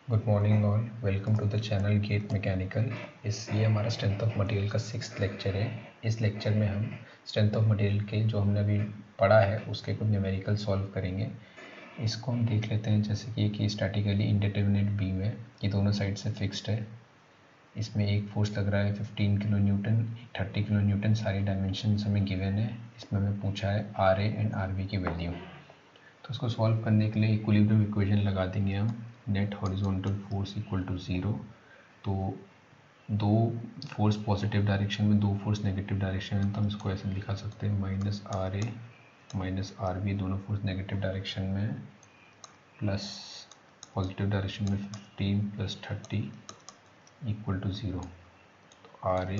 Good morning all, welcome to the channel get mechanical. ये हमारा strength of material का 6th lecture है। इस लेक्चर में हम स्ट्रेंथ ऑफ मटेरियल के जो हमने अभी पढ़ा है उसके कुछ न्यूमेरिकल सॉल्व करेंगे। इसको हम देख लेते हैं। जैसे कि स्टैटिकली इंडिटरमिनेट बीम है, ये दोनों साइड से फिक्स्ड है। इसमें एक फोर्स लग रहा है 15 किलो न्यूटन, 30 किलो न्यूटन, सारी डायमेंशन हमें गिवन है। इसमें हमें पूछा है R A and R B की वैल्यू। तो उसको सॉल्व करने के लिए इक्विलिब्रियम इक्वेशन लगा देंगे हम। Net horizontal force equal to 0। तो दो फोर्स पॉजिटिव डायरेक्शन में, दो फोर्स नेगेटिव डायरेक्शन में, तो हम इसको ऐसे दिखा सकते हैं minus R A minus R B, दोनों फोर्स नेगेटिव डायरेक्शन में, प्लस पॉजिटिव डायरेक्शन में 15 प्लस 30 इक्वल टू 0। तो R A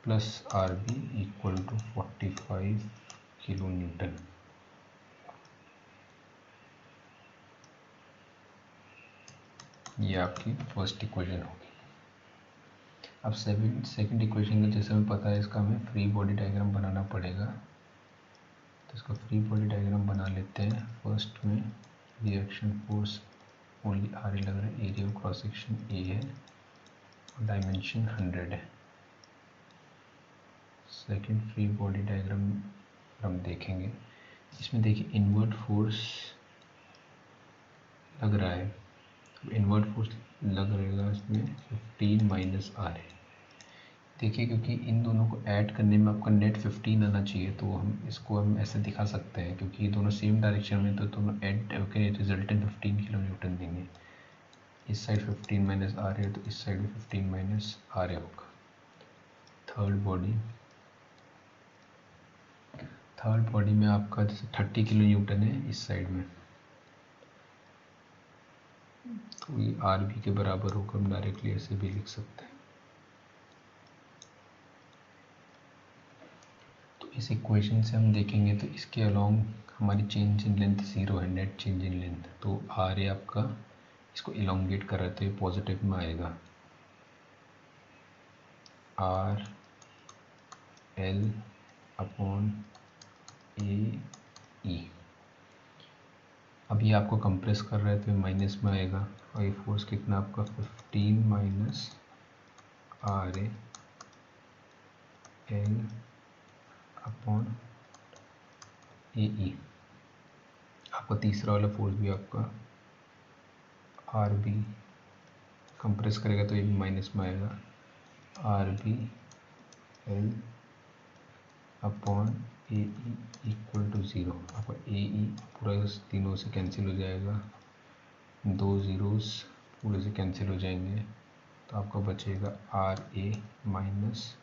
plus R B equal to 45 kilo newton. ये आपकी फर्स्ट इक्वेशन होगी। अब सेकंड इक्वेशन का जैसे हमें पता है, इसका हमें फ्री बॉडी डायग्राम बनाना पड़ेगा। तो इसका फ्री बॉडी डायग्राम बना लेते हैं। फर्स्ट में reaction force only R A लग रहा है, area of cross section A है और डायमेंशन 100 है। सेकंड फ्री बॉडी डायग्राम हम देखेंगे। इसमें देखिए इनवर्ट फोर्स लग रहा है। इनवर्ट फोर्स लग रहेगा इसमें 15 माइनस आर है। देखिए क्योंकि इन दोनों को ऐड करने में आपका नेट 15 आना चाहिए, तो हम ऐसे दिखा सकते हैं क्योंकि ये दोनों सेम डायरेक्शन में, तो दोनों ऐड होकर रिजल्टेंट 15 किलो न्यूटन देंगे। इस साइड 15 माइनस आर है, तो इस साइड भी 15 माइनस आर होगा। थर्ड बॉडी में आपका जैसे 30 किलो न्यूटन है इस साइड में, तो ये आर बी के बराबर होकर हम डायरेक्टली ऐसे भी लिख सकते हैं। तो इस इक्वेशन से हम देखेंगे तो इसके अलोंग हमारी चेंज इन लेंथ 0 है, नेट चेंज इन लेंथ। तो आर ए आपका इसको इलोंगेट कर रहे, तो ये पॉजिटिव में आएगा। आर एल अपॉन ए ई। अब ये आपको कंप्रेस कर रहा है तो ये माइनस में आएगा, और ये फोर्स कितना आपका 15 minus R A L upon A E. आपका तीसरा वाला फोर्स भी आपका आर बी कंप्रेस करेगा तो ये भी माइनस में आएगा। R B L upon A E equal to 0। आपका ए ई पूरा इस तीनों से कैंसिल हो जाएगा, दो ज़ीरोस पूरे से कैंसिल हो जाएंगे, तो आपका बचेगा R A minus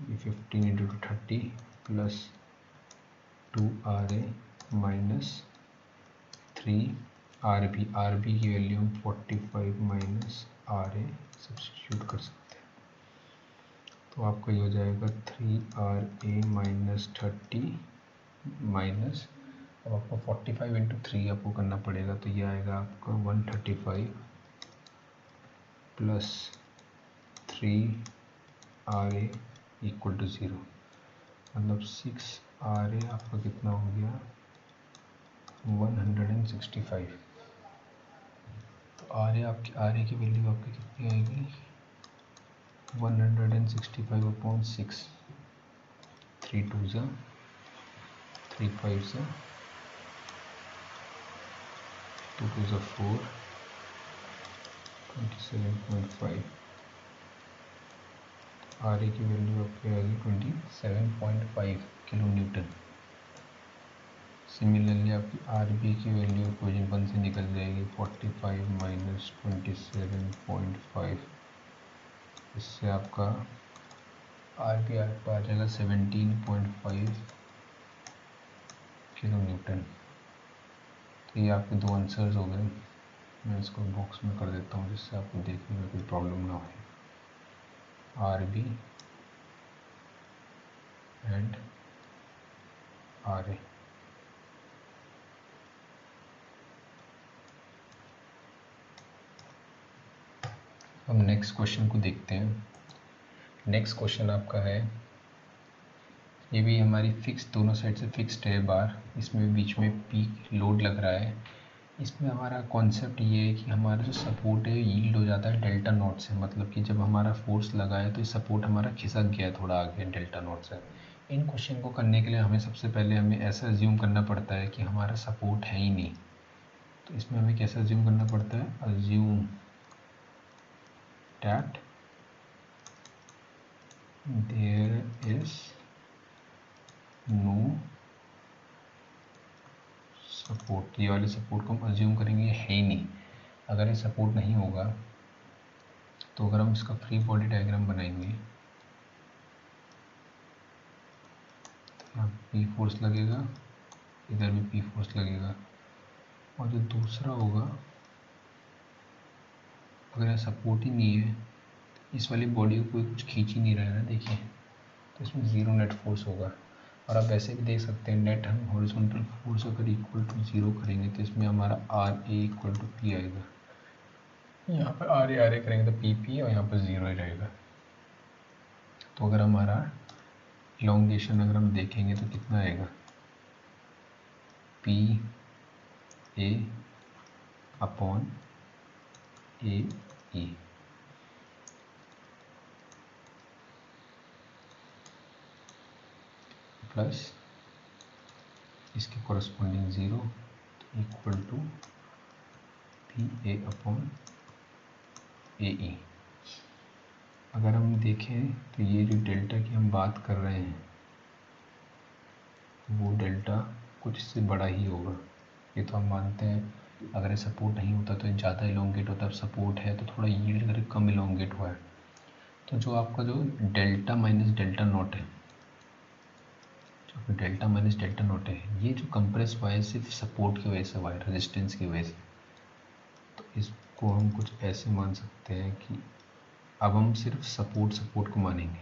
15 into 30 plus 2 R A minus 3 R B की वैल्यू हम 45 माइनस आर ए सब्सटीट्यूट कर सकते हैं। तो आपका ये हो जाएगा 3 आर ए माइनस 30 माइनस, अब आपको 45 इंटू 3 आपको करना पड़ेगा, तो ये आएगा आपका 135 plus 3 R A equal to 0। मतलब 6 आर ए आपका कितना हो गया 165। तो आर ए की वैल्यू आपकी कितनी आएगी 165 अपॉन 6। 3 2 ज़ा 3 5 ज़ा 2 2 ज़ा 4 27.5। आर ए की वैल्यू आपकी आएगी 27.5 किलो न्यूटन। सिमिलरली आपकी आर बी की वैल्यू इक्वेशन 1 से निकल जाएगी 45 माइनस 27.5। इससे आपका आर बी आपका आ जाएगा 17.5 किलो न्यूटन। तो ये आपके दो आंसर्स हो गए। मैं इसको बॉक्स में कर देता हूँ जिससे आपको देखने में कोई प्रॉब्लम ना हो। R B and R A. हम नेक्स्ट क्वेश्चन को देखते हैं। नेक्स्ट क्वेश्चन आपका है, ये भी हमारी फिक्स, दोनों साइड से फिक्स्ड है बार। इसमें बीच में पी लोड लग रहा है। इसमें हमारा कॉन्सेप्ट ये है कि हमारा जो सपोर्ट है यील्ड हो जाता है डेल्टा नॉट से, मतलब कि जब हमारा फोर्स लगा है तो ये सपोर्ट हमारा खिसक गया है थोड़ा आगे डेल्टा नॉट से। इन क्वेश्चन को करने के लिए हमें सबसे पहले हमें ऐसा अज्यूम करना पड़ता है कि हमारा सपोर्ट है ही नहीं। तो इसमें हमें कैसे अज्यूम करना पड़ता है, assume that there is no support. ये वाले सपोर्ट को हम अज्यूम करेंगे है ही नहीं। अगर ये सपोर्ट नहीं होगा तो अगर हम इसका फ्री बॉडी डायग्राम बनाएंगे तो यहाँ पी फोर्स लगेगा, इधर भी पी फोर्स लगेगा, और जो दूसरा होगा अगर यहाँ सपोर्ट ही नहीं है, इस वाली बॉडी को कोई कुछ खींच ही नहीं रहा है ना, देखिए, तो इसमें ज़ीरो नेट फोर्स होगा। और आप वैसे भी देख सकते हैं नेट हम हॉरिजॉन्टल फोर्स अगर इक्वल टू ज़ीरो करेंगे तो इसमें हमारा R A equal to P आएगा। यहाँ पर आर ए करेंगे तो पी पी, और यहाँ पर ज़ीरो ही रहेगा। तो अगर हमारा इलोंगेशन अगर हम देखेंगे तो कितना आएगा, P A upon A E, plus इसके corresponding zero equal to P A upon A E. अगर हम देखें तो ये जो डेल्टा की हम बात कर रहे हैं वो डेल्टा कुछ इससे बड़ा ही होगा, ये तो हम मानते हैं। अगर ये सपोर्ट नहीं होता तो ये ज़्यादा इलोंगेट होता, अब सपोर्ट है तो थोड़ा यील्ड करके कम इलोंगेट हुआ है। तो जो आपका जो डेल्टा माइनस डेल्टा नॉट है, जो डेल्टा माइनस डेल्टा नॉट है, ये जो कंप्रेस हुआ है सिर्फ सपोर्ट की वजह से हुआ है, रेजिस्टेंस की वजह से। तो इसको हम कुछ ऐसे मान सकते हैं कि अब हम सिर्फ सपोर्ट को मानेंगे।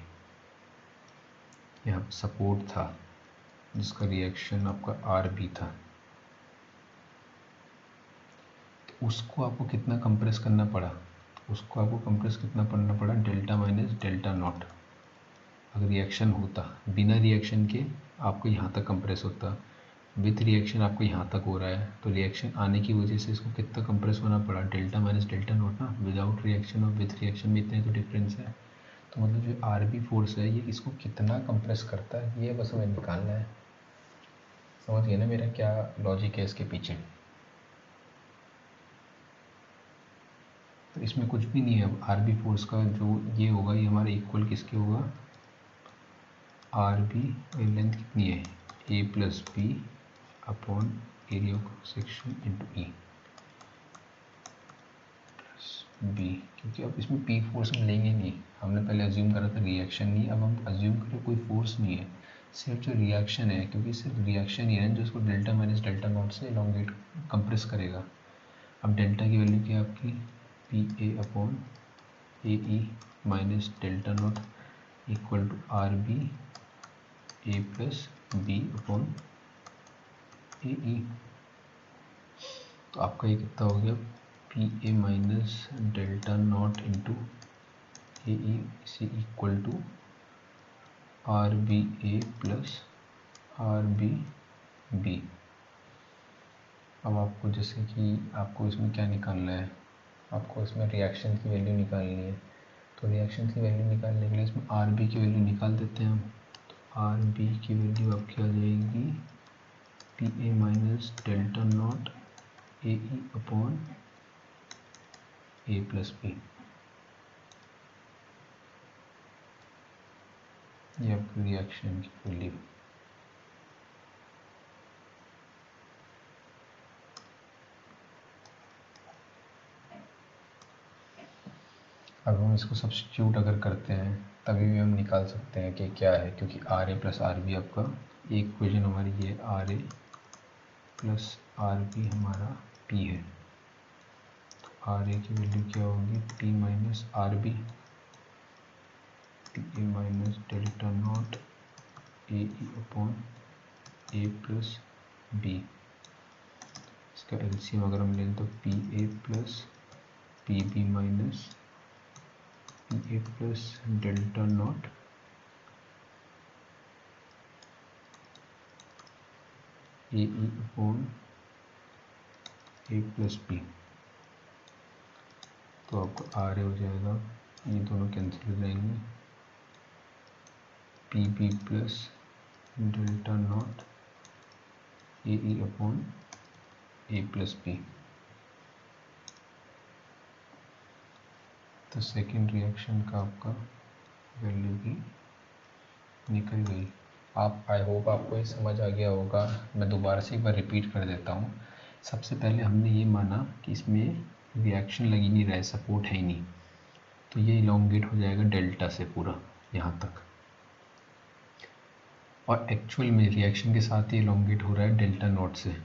यहाँ सपोर्ट था जिसका रिएक्शन आपका आर बी था, तो उसको आपको कितना कंप्रेस करना पड़ा, उसको आपको कंप्रेस कितना करना पड़ा, डेल्टा माइनस डेल्टा नॉट। अगर रिएक्शन होता, बिना रिएक्शन के आपको यहाँ तक कंप्रेस होता, विथ रिएक्शन आपको यहाँ तक हो रहा है, तो रिएक्शन आने की वजह से इसको कितना कंप्रेस होना पड़ा, डेल्टा माइनस डेल्टा नॉट ना। विदाउट रिएक्शन और विथ रिएक्शन में इतने तो डिफरेंस है। तो मतलब जो आर बी फोर्स है ये इसको कितना कंप्रेस करता है, ये बस हमें निकालना है। समझ गए ना मेरा क्या लॉजिक है इसके पीछे। तो इसमें कुछ भी नहीं है। अब आर बी फोर्स का जो ये होगा ये हमारा इक्वल किसके होगा, आर बी, और लेंथ कितनी है, A plus B upon area of section into E B. क्योंकि अब इसमें पी फोर्स हम लेंगे नहीं, हमने पहले अज्यूम करा था रिएक्शन नहीं, अब हम अज्यूम करें कोई फोर्स नहीं है, सिर्फ जो रिएक्शन है, क्योंकि सिर्फ रिएक्शन ही है जो इसको डेल्टा माइनस डेल्टा नॉट से इलोंगेट कंप्रेस करेगा। अब डेल्टा की वैल्यू क्या है आपकी, P A upon A E minus delta not equal to R B A plus B upon A E. तो आपका ये कितना हो गया, P A minus delta not into A E इसे equal to R B A plus R B B. अब आपको जैसे कि आपको इसमें क्या निकालना है, आपको इसमें रिएक्शन की वैल्यू निकालनी है। तो रिएक्शन की वैल्यू निकालने के लिए इसमें आर बी की वैल्यू निकाल देते हैं हम। तो आर बी की वैल्यू आपकी आ जाएगी P A minus delta not A E upon A plus B. ये आपकी रिएक्शन की वैल्यू। अब हम इसको सब्स्टिट्यूट अगर करते हैं तभी भी हम निकाल सकते हैं कि क्या है, क्योंकि R A plus R B आपका एक इक्वेशन हमारी ये R A plus R B हमारा पी है। तो आर ए की वैल्यू क्या होगी, P minus R B, P A minus delta not A E upon A plus B. इसका एलसीएम अगर हम लें तो P A plus P B minus P A plus delta not A E upon A plus B, तो आपको R A हो जाएगा, ये दोनों कैंसिल हो जाएंगे, P B plus delta not A E upon A plus B. तो second reaction का आपका वैल्यू भी निकल गई। आप आई होप आपको ये समझ आ गया होगा। मैं दोबारा से एक बार रिपीट कर देता हूँ। सबसे पहले हमने ये माना कि इसमें रिएक्शन लग ही नहीं रहा है, सपोर्ट है ही नहीं, तो ये इलोंगेट हो जाएगा डेल्टा से पूरा यहाँ तक, और एक्चुअल में रिएक्शन के साथ ही इलोंगेट हो रहा है डेल्टा नॉट से।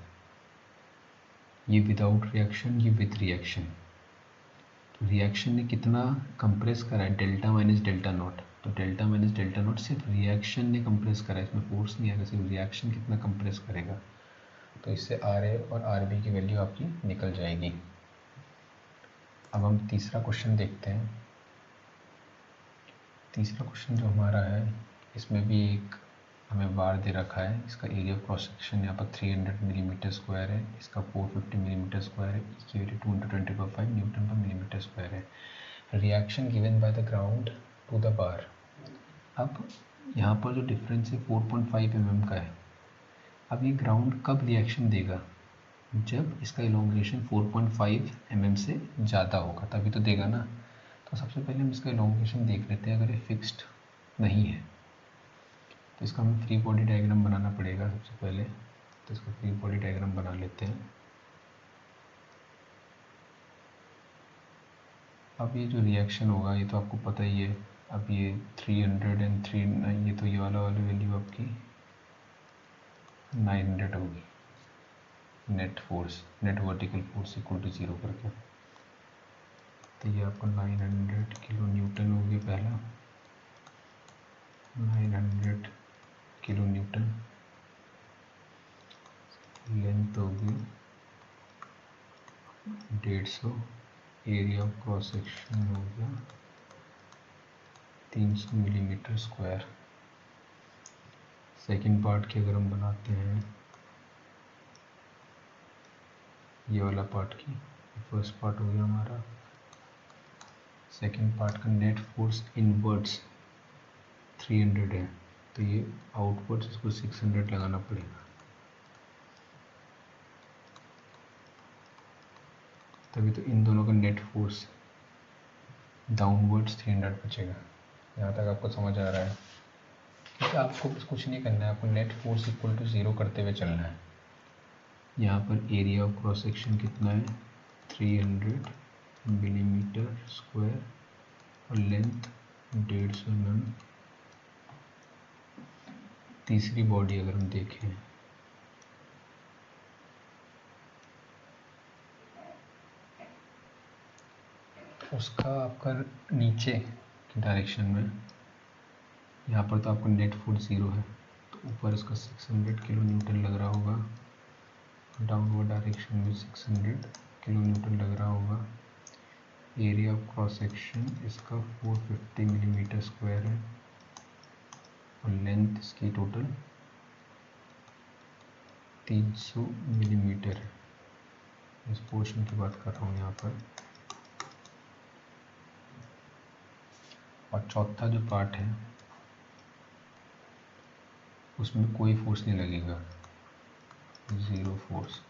ये विदाउट रिएक्शन, ये विद रिएक्शन। तो रिएक्शन ने कितना कंप्रेस करा है, डेल्टा माइनस डेल्टा नॉट। तो डेल्टा माइनस डेल्टा नॉट सिर्फ रिएक्शन ने कंप्रेस करा है, इसमें फोर्स नहीं आएगा, सिर्फ रिएक्शन कितना कंप्रेस करेगा। तो इससे आर ए और आर बी की वैल्यू आपकी निकल जाएगी। अब हम तीसरा क्वेश्चन देखते हैं। तीसरा क्वेश्चन जो हमारा है, इसमें भी एक हमें बार दे रखा है। इसका एरिया ऑफ क्रॉस सेक्शन यहाँ पर 300 मिलीमीटर स्क्वायर है, इसका 450 मिलीमीटर स्क्वायर है, इसकी वैल्यू 2 × 10⁵ न्यूटन पर मिलीमीटर स्क्वायर है। Reaction given by the ground to the bar. अब यहाँ पर जो डिफरेंस है 4.5 mm का है। अब ये ग्राउंड कब रिएक्शन देगा, जब इसका इलोंगेशन 4.5 mm से ज़्यादा होगा, तभी तो देगा ना। तो सबसे पहले हम इसका इलोंगेशन देख लेते हैं। अगर ये फिक्स्ड नहीं है तो इसका हमें फ्री बॉडी डायग्राम बनाना पड़ेगा सबसे पहले। तो इसका फ्री बॉडी डायग्राम बना लेते हैं। अब ये जो रिएक्शन होगा ये तो आपको पता ही है। अब ये 303, ये तो ये वाला वैल्यू आपकी 900 होगी, net force, net vertical force equal to 0 करके। तो ये आपको 900 किलो न्यूटन हो गया पहला, 900 किलो न्यूटन। लेंथ होगी 150, एरिया ऑफ क्रॉस सेक्शन हो गया 300 मिलीमीटर स्क्वायर। सेकंड पार्ट की अगर हम बनाते हैं, ये वाला पार्ट की, फर्स्ट पार्ट हो गया हमारा। सेकंड पार्ट का नेट फोर्स इनवर्ड्स 300 है, तो ये आउटवर्ड्स इसको 600 लगाना पड़ेगा। तभी तो इन दोनों का नेट फोर्स डाउनवर्ड्स 300 बचेगा। यहाँ तक आपको समझ आ रहा है? क्योंकि आपको कुछ नहीं करना है, आपको नेट फोर्स इक्वल टू 0 करते हुए चलना है। यहाँ पर एरिया ऑफ क्रॉस सेक्शन कितना है, 300 मिलीमीटर स्क्वायर, और लेंथ 150 mm। तीसरी बॉडी अगर हम देखें, उसका आपका नीचे की डायरेक्शन में, यहाँ पर तो आपका नेट फोर्स 0 है, तो ऊपर इसका 600 किलो न्यूटन लग रहा होगा, डाउनवर्ड डायरेक्शन में 600 किलो न्यूटन लग रहा होगा। एरिया ऑफ क्रॉस सेक्शन इसका 450 मिलीमीटर स्क्वायर है, और लेंथ इसकी टोटल 300 मिलीमीटर है। इस पोर्शन की बात कर रहा हूँ यहाँ पर। और चौथा जो पार्ट है उसमें कोई फोर्स नहीं लगेगा, 0 फोर्स।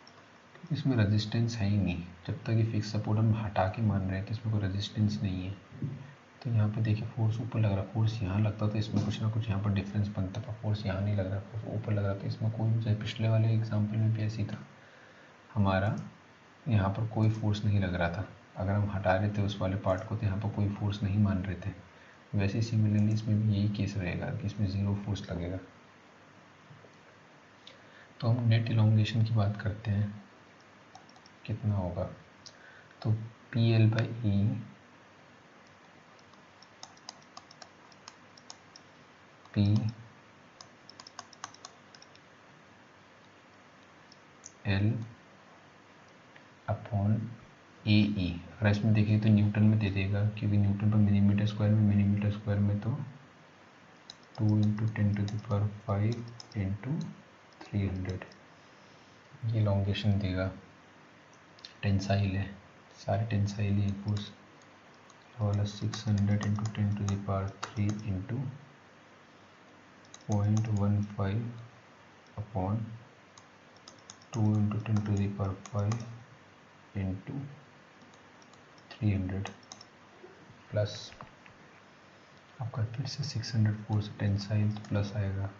इसमें रेजिस्टेंस है ही नहीं, जब तक ये फिक्स सपोर्ट हम हटा के मान रहे हैं तो इसमें कोई रेजिस्टेंस नहीं है। तो यहाँ पे देखिए फोर्स ऊपर लग रहा, फोर्स यहाँ लगता तो इसमें कुछ ना कुछ यहाँ पर डिफरेंस बनता, पर फोर्स यहाँ नहीं लग रहा, फोर्स ऊपर लग रहा। तो इसमें कोई, जैसे पिछले वाले एग्जाम्पल में भी ऐसी था, हमारा यहाँ पर कोई फोर्स नहीं लग रहा था। अगर हम हटा रहे थे उस वाले पार्ट को तो यहाँ पर कोई फोर्स नहीं मान रहे थे। वैसे ही सिमिलरली इसमें भी यही केस रहेगा कि इसमें 0 फोर्स लगेगा। तो हम नेट इलोंगेशन की बात करते हैं, कितना होगा। तो PL/E P L upon AE। अगर इसमें देखें तो न्यूटन में दे देगा, क्योंकि न्यूटन पर मिलीमीटर स्क्वायर में, मिलीमीटर स्क्वायर में तो 2 × 10⁵ × 300 ये इलोंगेशन देगा। टेंसाइल है, सारे टेंसाइल ही फोर्स वाला 600 into 10⁻³ into 0.15 upon 2 into 10⁵ into 300 plus आपका फिर से 600 फोर्स टेंसाइल प्लस आएगा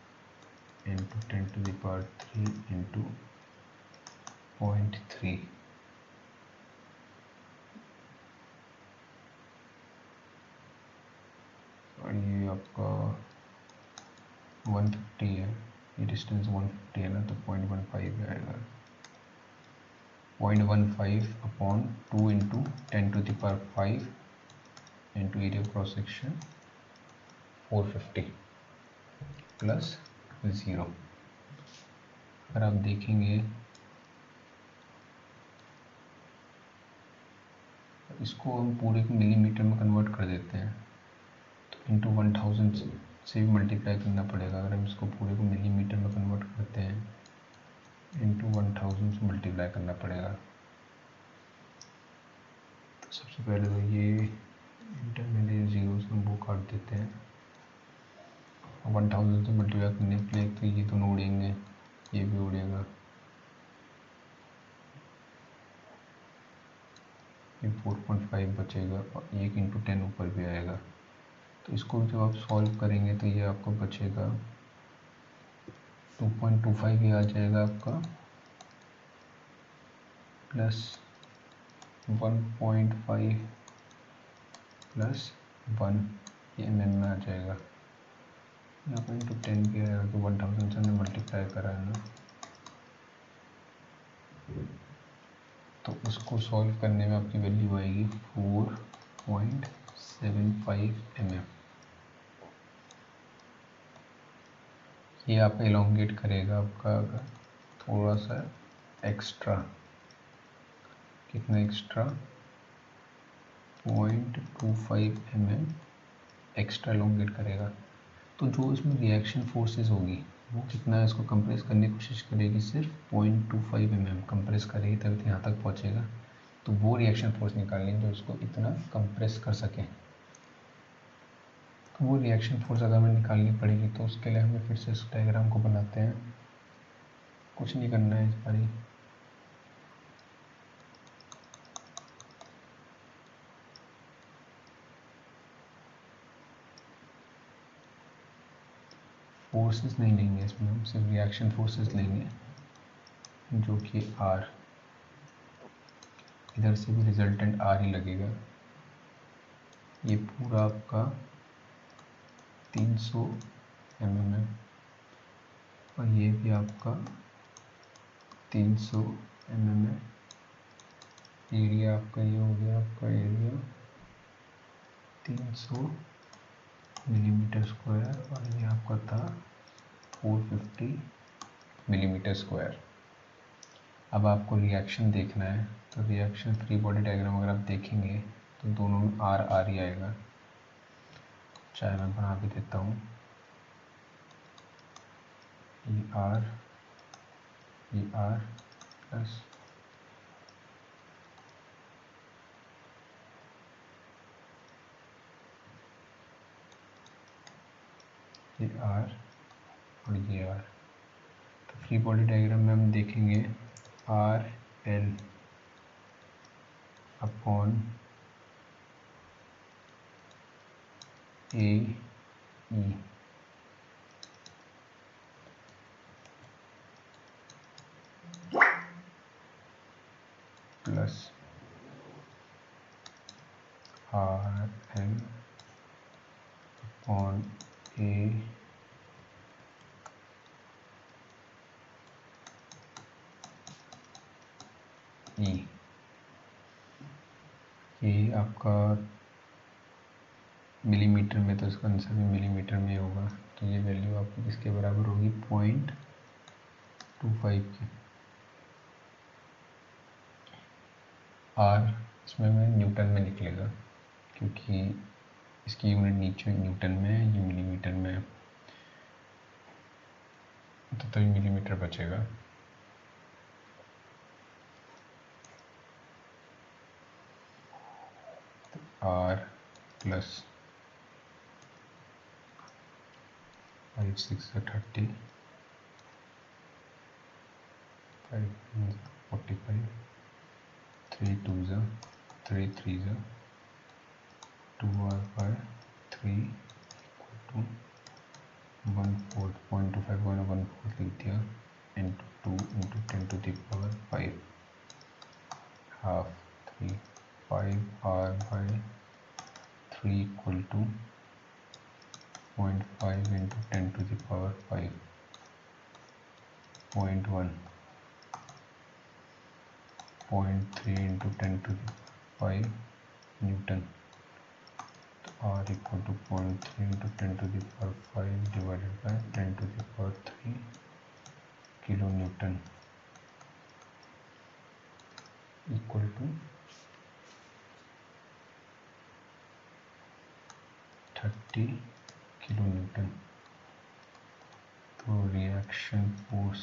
इंटू 10⁻³ इंटू 0.3 और ये आपका 150 है, ये डिस्टेंस 150 है ना, तो 0.15 आएगा। 0.15 upon 2 into 10⁵ into area cross section 450 plus 0। अगर आप देखेंगे इसको हम पूरे को मिलीमीटर में कन्वर्ट कर देते हैं, तो इंटू 1000 से भी मल्टीप्लाई करना पड़ेगा। अगर हम इसको पूरे को मिलीमीटर में कन्वर्ट करते हैं इंटू 1000 से मल्टीप्लाई करना पड़ेगा। तो सबसे पहले तो ये इंटरमीडिएट जीरोस हम वो काट देते हैं। 1000 से मल्टीप्लाई करने के लिए तो ये दोनों उड़ेंगे, ये भी उड़ेगा, ये 4.5 बचेगा और 1 इंटू 10 ऊपर भी आएगा। तो इसको जब आप सॉल्व करेंगे तो ये आपको बचेगा 2.25 ये आ जाएगा आपका, प्लस 1.5 प्लस 1 ये mm में आ जाएगा। यहाँ पर इंटू 10 भी आएगा, तो 1000 से हमने मल्टीप्लाई करा है ना, तो उसको सॉल्व करने में आपकी वैल्यू आएगी 4.75 mm। ये आप एलोंगेट करेगा आपका थोड़ा सा एक्स्ट्रा, कितना एक्स्ट्रा 0.25 mm एक्स्ट्रा एलोंगेट करेगा। तो जो इसमें रिएक्शन फोर्सेस होगी वो कितना, इसको कंप्रेस करने की कोशिश करेगी, सिर्फ 0.25 mm कंप्रेस करेगी तभी यहाँ तक पहुँचेगा। तो वो रिएक्शन फोर्स निकालनी जो इसको इतना कंप्रेस कर सके। तो वो रिएक्शन फोर्स अगर हमें निकालनी पड़ेगी तो उसके लिए हमें फिर से इस डायग्राम को बनाते हैं। कुछ नहीं करना है इस बार ही, फोर्सेस नहीं लेंगे इसमें, हम सिर्फ रिएक्शन फोर्सेस लेंगे जो कि R, इधर से भी रिजल्टेंट R ही लगेगा। ये पूरा आपका 300 mm है और ये भी आपका 300 mm है। एरिया आपका ये हो गया, आपका एरिया 300 मिलीमीटर स्क्वायर और ये आपका था 450 मिलीमीटर स्क्वायर। अब आपको रिएक्शन देखना है, तो रिएक्शन फ्री बॉडी डायग्राम अगर आप देखेंगे तो दोनों में R R ही आएगा। चाहे मैं बना भी देता हूँ, ये R प्लस ये R और ये R। तो फ्री बॉडी डायग्राम में हम देखेंगे R L upon A E plus R L upon A E। ये आपका मिलीमीटर में, तो इसका आंसर भी मिलीमीटर में होगा। तो ये वैल्यू आपकी किसके बराबर होगी, 0.25 की। R इसमें न्यूटन में निकलेगा क्योंकि इसकी यूनिट नीचे न्यूटन में है, ये मिलीमीटर में है, तो तभी मिलीमीटर बचेगा। R plus 5 6 30, 5 45, 3 2 3 3 2R by 3 equal to 1/4 0.25 लिख दिया into 2 into 10 to the power 5 half 3 5R by 3 equal to 0.5 into 10 to the power 5 0.1 0.3 into 10 to the 5 Newton. R equal to 0.3 into 10 to the power 5 divided by 10 to the power 3 kilonewton equal to 30 kilonewton. तो reaction force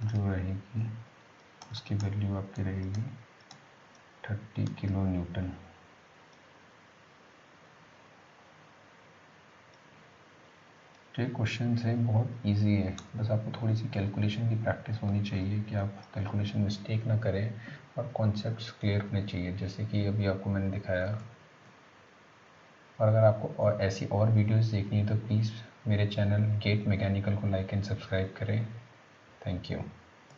जो रहेगी उसकी value आपकी रहेगी 30 kilonewton. जो question है बहुत easy है, बस आपको थोड़ी सी कैलकुलेशन की प्रैक्टिस होनी चाहिए कि आप कैलकुलेशन मिस्टेक ना करें और कॉन्सेप्ट्स क्लियर होने चाहिए, जैसे कि अभी आपको मैंने दिखाया। और अगर आपको और ऐसी और वीडियोस देखनी है तो प्लीज़ मेरे चैनल गेट मैकेनिकल को लाइक एंड सब्सक्राइब करें। Thank you.